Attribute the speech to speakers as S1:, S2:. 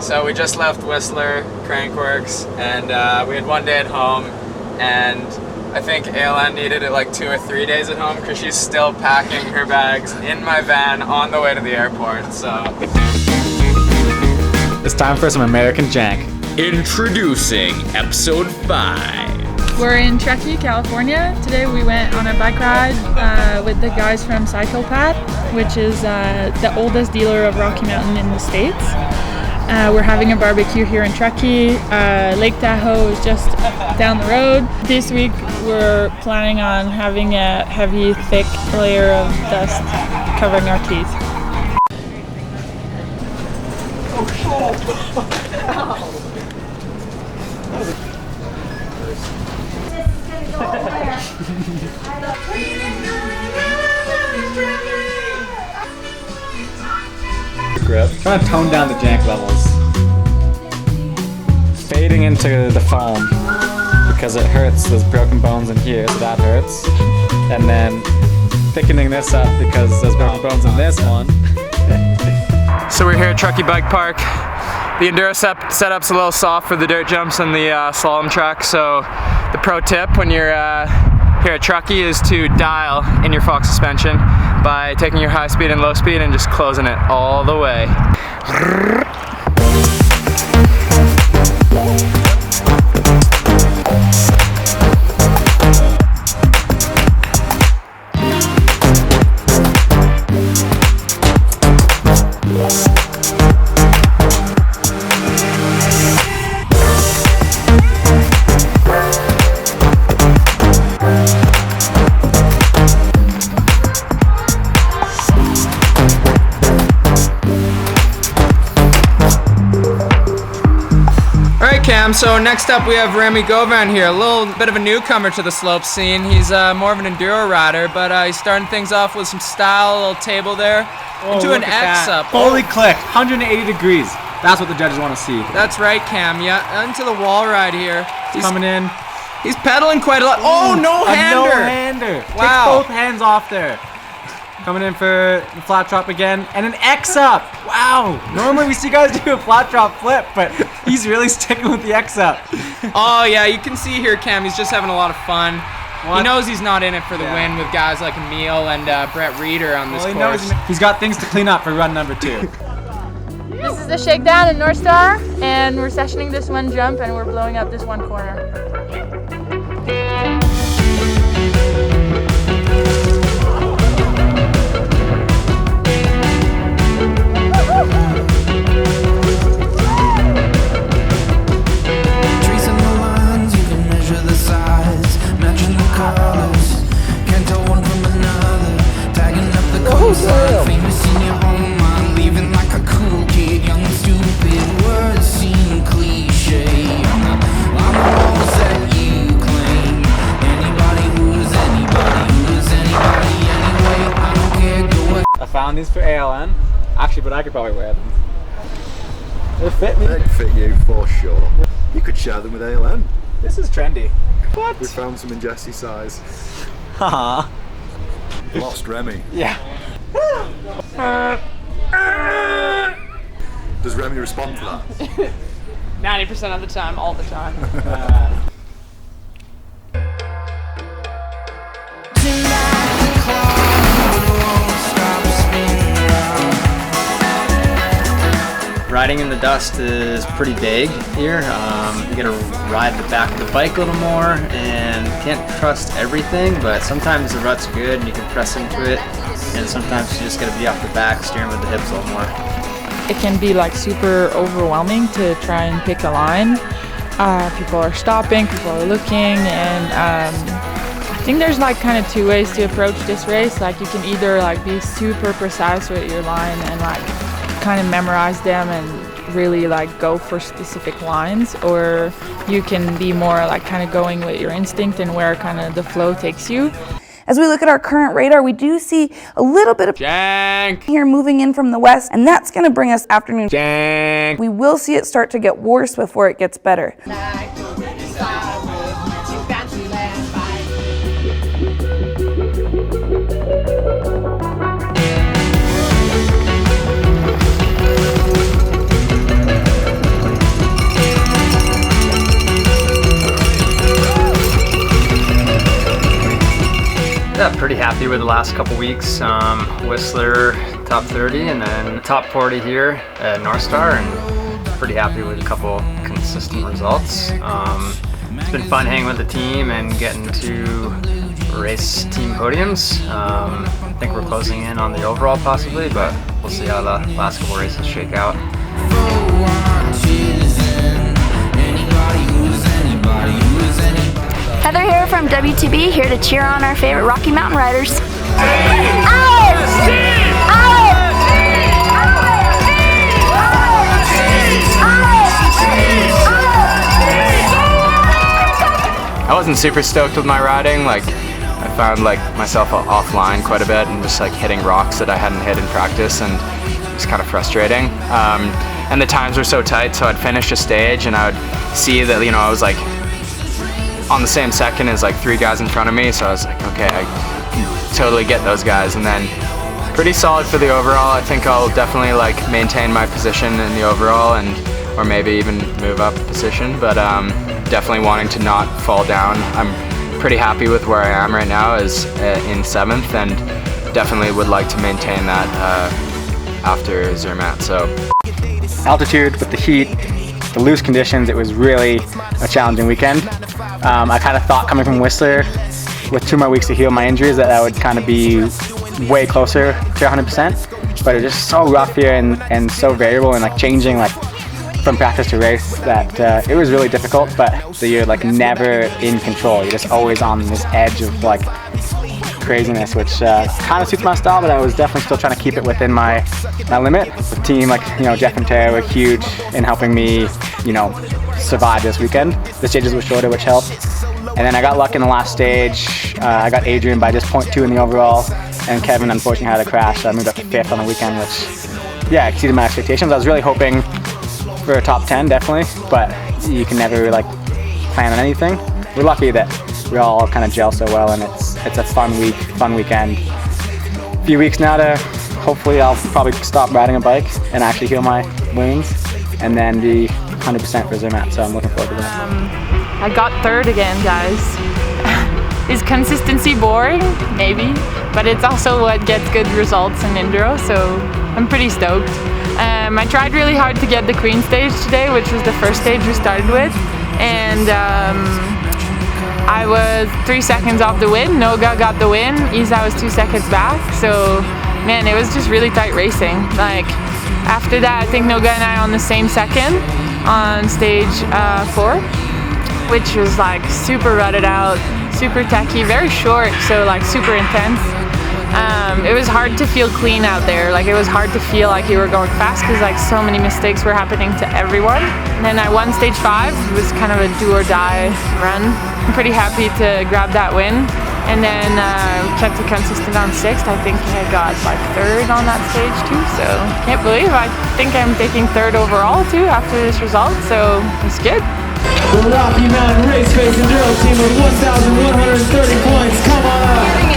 S1: So we just left Whistler Crankworks, and we had one day at home, and I think Aylan needed it like 2 or 3 days at home because she's still packing her bags in my van on the way to the airport. So
S2: it's time for some American jank.
S3: Introducing episode 5.
S4: We're in Truckee, California. Today we went on a bike ride with the guys from Cycle Path, which is the oldest dealer of Rocky Mountain in the States. We're having a barbecue here in Truckee. Lake Tahoe is just down the road. This week we're planning on having a heavy, thick layer of dust covering our teeth.
S2: Trying to tone down the jank levels. Fading into the foam because it hurts. There's broken bones in here, so that hurts. And then thickening this up because there's broken bones in this one.
S1: So we're here at Truckee Bike Park. The enduro setup's a little soft for the dirt jumps and the slalom track. So the pro tip when you're here at Truckee is to dial in your Fox suspension by taking your high speed and low speed and just closing it all the way. So next up we have Remi Govan here, a little bit of a newcomer to the slope scene. He's more of an enduro rider, but he's starting things off with some style, a little table there, into an X up.
S2: Holy click, 180 degrees. That's what the judges want to see.
S1: That's right, Cam. Yeah, into the wall ride here.
S2: He's coming in.
S1: He's pedaling quite a lot. Oh, no-hander!
S2: No-hander.
S1: Wow.
S2: Take both hands off there. Coming in for the flat drop again, and an X up. Wow. Normally we see guys do a flat drop flip, but he's really sticking with the X up.
S1: Oh yeah, you can see here, Cam, he's just having a lot of fun.
S2: What?
S1: He knows he's not in it for the win with guys like Emil and Brett Reeder on this course.
S2: He's got things to clean up for run number 2.
S4: This is the shakedown in Northstar, and we're sessioning this one jump, and we're blowing up this one corner.
S2: I found these for Aylan, actually, but I could probably wear them. They fit me.
S5: They'd fit you for sure. You could share them with Aylan.
S2: This is trendy. What?
S5: We found some in Jesse's size.
S2: Haha.
S5: Lost Remi.
S2: Yeah.
S5: Does Remi respond to that?
S1: 90% of the time, all the time.
S6: Riding in the dust is pretty big here. You gotta ride the back of the bike a little more and can't trust everything, but sometimes the rut's good and you can press into it, and sometimes you just gotta be off the back, steering with the hips a little more.
S4: It can be like super overwhelming to try and pick a line. People are stopping, people are looking, and I think there's like kind of 2 ways to approach this race. Like you can either like be super precise with your line and like kind of memorize them and really like go for specific lines, or you can be more like kind of going with your instinct and where kind of the flow takes you.
S7: As we look at our current radar, we do see a little bit of
S1: Jank
S7: here moving in from the west, and that's going to bring us afternoon.
S1: Jank.
S7: We will see it start to get worse before it gets better.
S6: pretty happy with the last couple weeks. Whistler top 30 and then top 40 here at Northstar, and pretty happy with a couple consistent results. It's been fun hanging with the team and getting to race team podiums. I think we're closing in on the overall possibly, but we'll see how the last couple races shake out.
S8: Heather here from WTB, here to cheer on our favorite Rocky Mountain riders.
S1: I wasn't super stoked with my riding. Like, I found like myself offline quite a bit and just like hitting rocks that I hadn't hit in practice, and it was kind of frustrating. And the times were so tight, so I'd finish a stage and I would see that, you know, I was like on the same second as like 3 guys in front of me, so I was like, okay, I can totally get those guys. And then pretty solid for the overall. I think I'll definitely like maintain my position in the overall, and or maybe even move up a position, but definitely wanting to not fall down. I'm pretty happy with where I am right now, is in 7th, and definitely would like to maintain that after Zermatt. So
S9: altitude with the heat, the loose conditions, it was really a challenging weekend. I kind of thought coming from Whistler with 2 more weeks to heal my injuries that I would kind of be way closer to 100%, but it was just so rough here and so variable and like changing like from practice to race that it was really difficult. But so you're like never in control, you're just always on this edge of like craziness, which kind of suits my style, but I was definitely still trying to keep it within my limit. The team, like, you know, Jeff and Tara were huge in helping me, you know, survive this weekend. The stages were shorter, which helped. And then I got lucky in the last stage. I got Adrian by just 0.2 in the overall, and Kevin unfortunately had a crash, so I moved up to 5th on the weekend, which, yeah, exceeded my expectations. I was really hoping for a top 10, definitely, but you can never like plan on anything. We're lucky that we all kind of gel so well, and it's a fun week, fun weekend. A few weeks now to hopefully I'll probably stop riding a bike and actually heal my wounds, and then be 100% for Zermatt. So I'm looking forward to that.
S4: I got 3rd again, guys. Is consistency boring? Maybe, but it's also what gets good results in enduro, so I'm pretty stoked. I tried really hard to get the Queen stage today, which was the first stage we started with, and I was 3 seconds off the win. Noga got the win. Isa was 2 seconds back. So, man, it was just really tight racing. Like, after that, I think Noga and I on the same second on stage 4, which was like super rutted out, super techy, very short, so like super intense. It was hard to feel clean out there. Like, it was hard to feel like you were going fast because like so many mistakes were happening to everyone. And then I won stage 5. It was kind of a do or die run. I'm pretty happy to grab that win. And then kept it consistent on 6th. I think I got like 3rd on that stage too. So can't believe I think I'm taking 3rd overall too after this result. So it's good.
S10: The Rocky Mountain Race Face Enduro team of 1,130 points. Come on up.